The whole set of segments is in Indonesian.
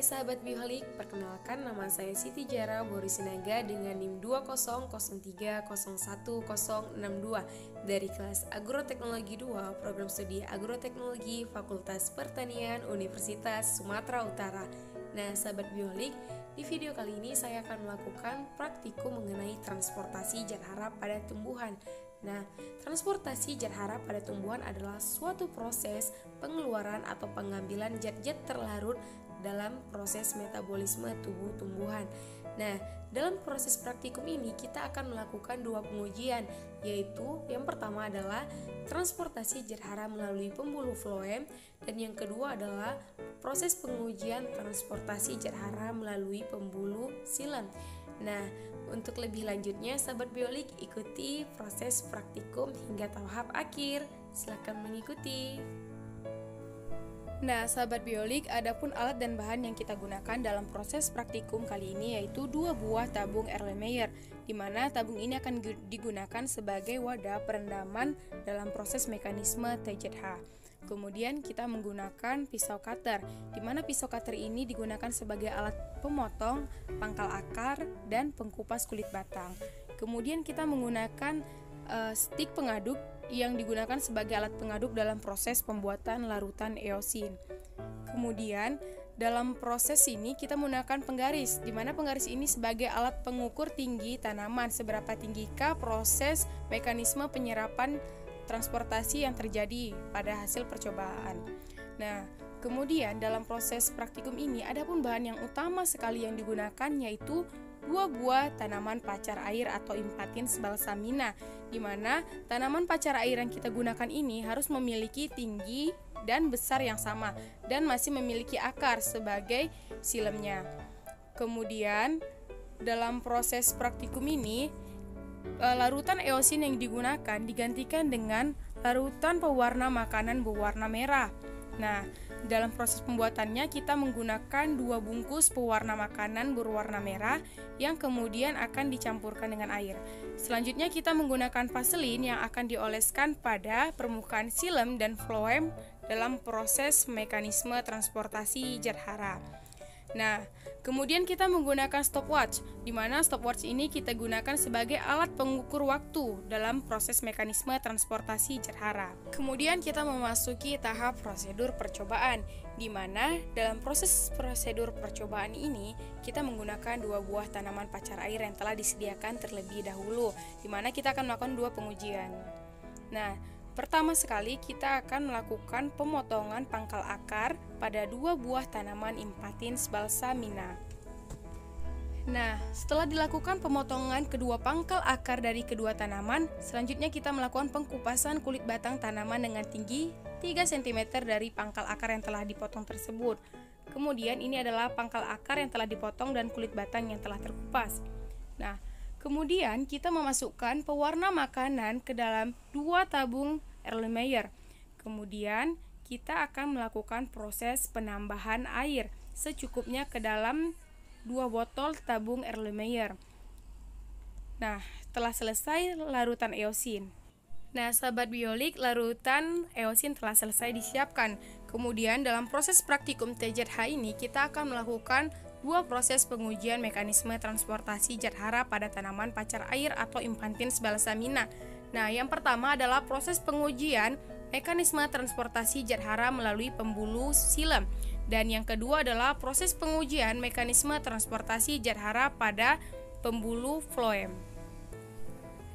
sahabat Bioholik, perkenalkan nama saya Siti Jara Borisinaga dengan NIM 200301062 dari kelas Agroteknologi 2, Program Studi Agroteknologi Fakultas Pertanian Universitas Sumatera Utara. Nah, sahabat Bioholik, di video kali ini saya akan melakukan praktikum mengenai transportasi zat hara pada tumbuhan. Nah, transportasi zat hara pada tumbuhan adalah suatu proses pengeluaran atau pengambilan zat-zat terlarut dalam proses metabolisme tubuh tumbuhan. Nah, dalam proses praktikum ini kita akan melakukan dua pengujian, yaitu yang pertama adalah transportasi zat hara melalui pembuluh floem, dan yang kedua adalah proses pengujian transportasi zat hara melalui pembuluh silem. Nah, untuk lebih lanjutnya, sahabat Bioholik, ikuti proses praktikum hingga tahap akhir. Silakan mengikuti. Nah, sahabat Bioholik, adapun alat dan bahan yang kita gunakan dalam proses praktikum kali ini yaitu 2 buah tabung Erlenmeyer, di mana tabung ini akan digunakan sebagai wadah perendaman dalam proses mekanisme TZH. Kemudian kita menggunakan pisau cutter, di mana pisau cutter ini digunakan sebagai alat pemotong, pangkal akar, dan pengkupas kulit batang. Kemudian kita menggunakan stik pengaduk yang digunakan sebagai alat pengaduk dalam proses pembuatan larutan eosin. Kemudian dalam proses ini kita menggunakan penggaris, di mana penggaris ini sebagai alat pengukur tinggi tanaman, seberapa tinggikah proses mekanisme penyerapan transportasi yang terjadi pada hasil percobaan. Nah, kemudian dalam proses praktikum ini adapun bahan yang utama sekali yang digunakan yaitu 2 buah tanaman pacar air atau Impatiens balsamina, di mana tanaman pacar air yang kita gunakan ini harus memiliki tinggi dan besar yang sama dan masih memiliki akar sebagai silemnya. Kemudian dalam proses praktikum ini larutan eosin yang digunakan digantikan dengan larutan pewarna makanan berwarna merah. Nah, dalam proses pembuatannya kita menggunakan 2 bungkus pewarna makanan berwarna merah yang kemudian akan dicampurkan dengan air. Selanjutnya kita menggunakan vaselin yang akan dioleskan pada permukaan silem dan floem dalam proses mekanisme transportasi zat hara. Nah, kemudian kita menggunakan stopwatch, di mana stopwatch ini kita gunakan sebagai alat pengukur waktu dalam proses mekanisme transportasi zat hara. Kemudian kita memasuki tahap prosedur percobaan, di mana dalam proses prosedur percobaan ini kita menggunakan 2 buah tanaman pacar air yang telah disediakan terlebih dahulu, di mana kita akan melakukan 2 pengujian. Nah, pertama sekali kita akan melakukan pemotongan pangkal akar pada 2 buah tanaman Impatiens balsamina. Nah, setelah dilakukan pemotongan kedua pangkal akar dari kedua tanaman, selanjutnya kita melakukan pengkupasan kulit batang tanaman dengan tinggi 3 cm dari pangkal akar yang telah dipotong tersebut. Kemudian ini adalah pangkal akar yang telah dipotong dan kulit batang yang telah terkupas. Nah, kemudian kita memasukkan pewarna makanan ke dalam 2 tabung Erlenmeyer. Kemudian kita akan melakukan proses penambahan air secukupnya ke dalam 2 botol tabung Erlenmeyer. Nah, telah selesai larutan eosin. Nah, sahabat Bioholik, larutan eosin telah selesai disiapkan. Kemudian dalam proses praktikum TZH ini kita akan melakukan 2 proses pengujian mekanisme transportasi zat hara pada tanaman pacar air atau Impatiens balsamina. Nah, yang pertama adalah proses pengujian mekanisme transportasi zat hara melalui pembuluh silem, dan yang kedua adalah proses pengujian mekanisme transportasi zat hara pada pembuluh floem.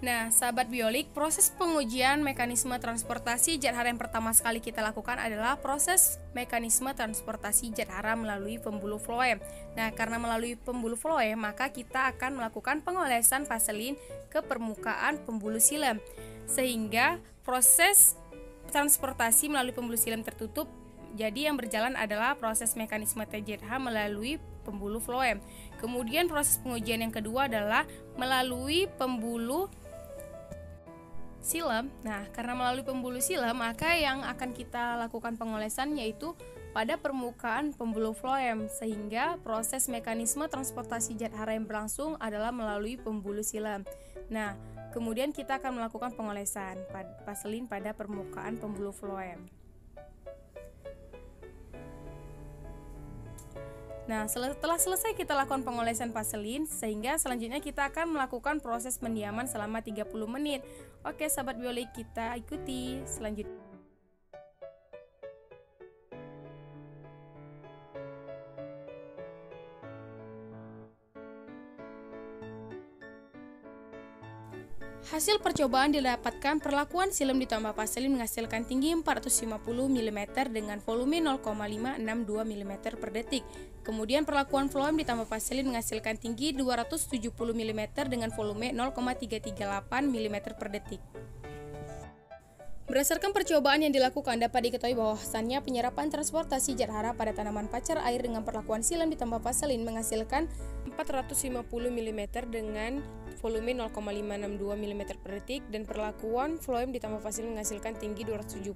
Nah, sahabat Bioholik, proses pengujian mekanisme transportasi zat hara yang pertama sekali kita lakukan adalah proses mekanisme transportasi zat hara melalui pembuluh floem. Nah, karena melalui pembuluh floem, maka kita akan melakukan pengolesan vaselin ke permukaan pembuluh silem, sehingga proses transportasi melalui pembuluh silem tertutup. Jadi yang berjalan adalah proses mekanisme TZH melalui pembuluh floem. Kemudian proses pengujian yang kedua adalah melalui pembuluh silem. Nah, karena melalui pembuluh silem, maka yang akan kita lakukan pengolesan yaitu pada permukaan pembuluh floem, sehingga proses mekanisme transportasi zat hara yang berlangsung adalah melalui pembuluh silem. Nah, kemudian kita akan melakukan pengolesan vaselin pada permukaan pembuluh floem. Nah, setelah selesai kita lakukan pengolesan vaselin, sehingga selanjutnya kita akan melakukan proses pendiaman selama 30 menit. Oke, sahabat biolik, kita ikuti selanjutnya. Hasil percobaan didapatkan perlakuan silem ditambah vaselin menghasilkan tinggi 450 mm dengan volume 0,562 mm per detik. Kemudian perlakuan floem ditambah vaselin menghasilkan tinggi 270 mm dengan volume 0,338 mm per detik. Berdasarkan percobaan yang dilakukan, dapat diketahui bahwasannya penyerapan transportasi zat hara pada tanaman pacar air dengan perlakuan silem ditambah vaselin menghasilkan 450 mm dengan volume 0,562 mm per detik, dan perlakuan floem ditambah vaselin menghasilkan tinggi 270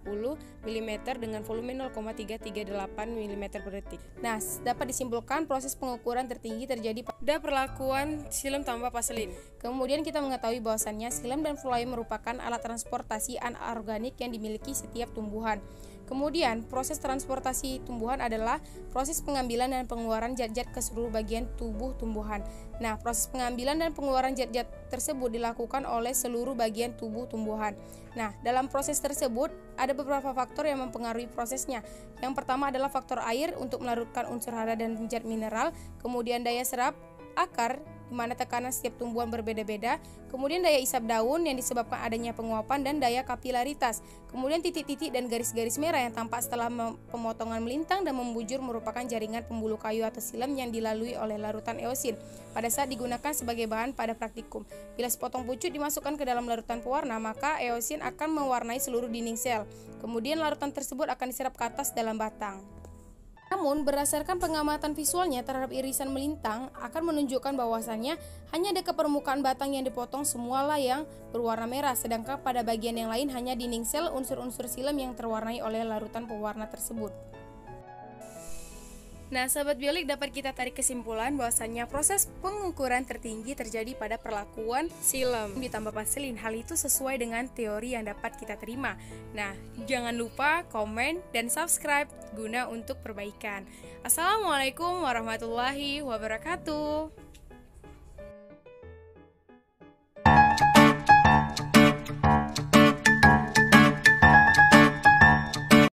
mm dengan volume 0,338 mm per detik. Nah, dapat disimpulkan proses pengukuran tertinggi terjadi pada perlakuan silem tambah vaselin. Kemudian kita mengetahui bahwasannya silem dan floem merupakan alat transportasi anorganik yang dimiliki setiap tumbuhan. Kemudian, proses transportasi tumbuhan adalah proses pengambilan dan pengeluaran zat-zat ke seluruh bagian tubuh tumbuhan. Nah, proses pengambilan dan pengeluaran zat-zat tersebut dilakukan oleh seluruh bagian tubuh tumbuhan. Nah, dalam proses tersebut ada beberapa faktor yang mempengaruhi prosesnya. Yang pertama adalah faktor air untuk melarutkan unsur hara dan zat mineral, kemudian daya serap akar di mana tekanan setiap tumbuhan berbeda-beda, kemudian daya isap daun yang disebabkan adanya penguapan dan daya kapilaritas, kemudian titik-titik dan garis-garis merah yang tampak setelah pemotongan melintang dan membujur merupakan jaringan pembuluh kayu atau silem yang dilalui oleh larutan eosin pada saat digunakan sebagai bahan pada praktikum. Bila sepotong pucuk dimasukkan ke dalam larutan pewarna, maka eosin akan mewarnai seluruh dinding sel, kemudian larutan tersebut akan diserap ke atas dalam batang. Namun, berdasarkan pengamatan visualnya terhadap irisan melintang akan menunjukkan bahwasannya hanya ada ke permukaan batang yang dipotong semualah yang berwarna merah, sedangkan pada bagian yang lain hanya dinding sel unsur-unsur silem yang terwarnai oleh larutan pewarna tersebut. Nah, sahabat biolik, dapat kita tarik kesimpulan bahwasannya proses pengukuran tertinggi terjadi pada perlakuan silem ditambah vaselin. Hal itu sesuai dengan teori yang dapat kita terima. Nah, jangan lupa komen dan subscribe guna untuk perbaikan. Assalamualaikum warahmatullahi wabarakatuh.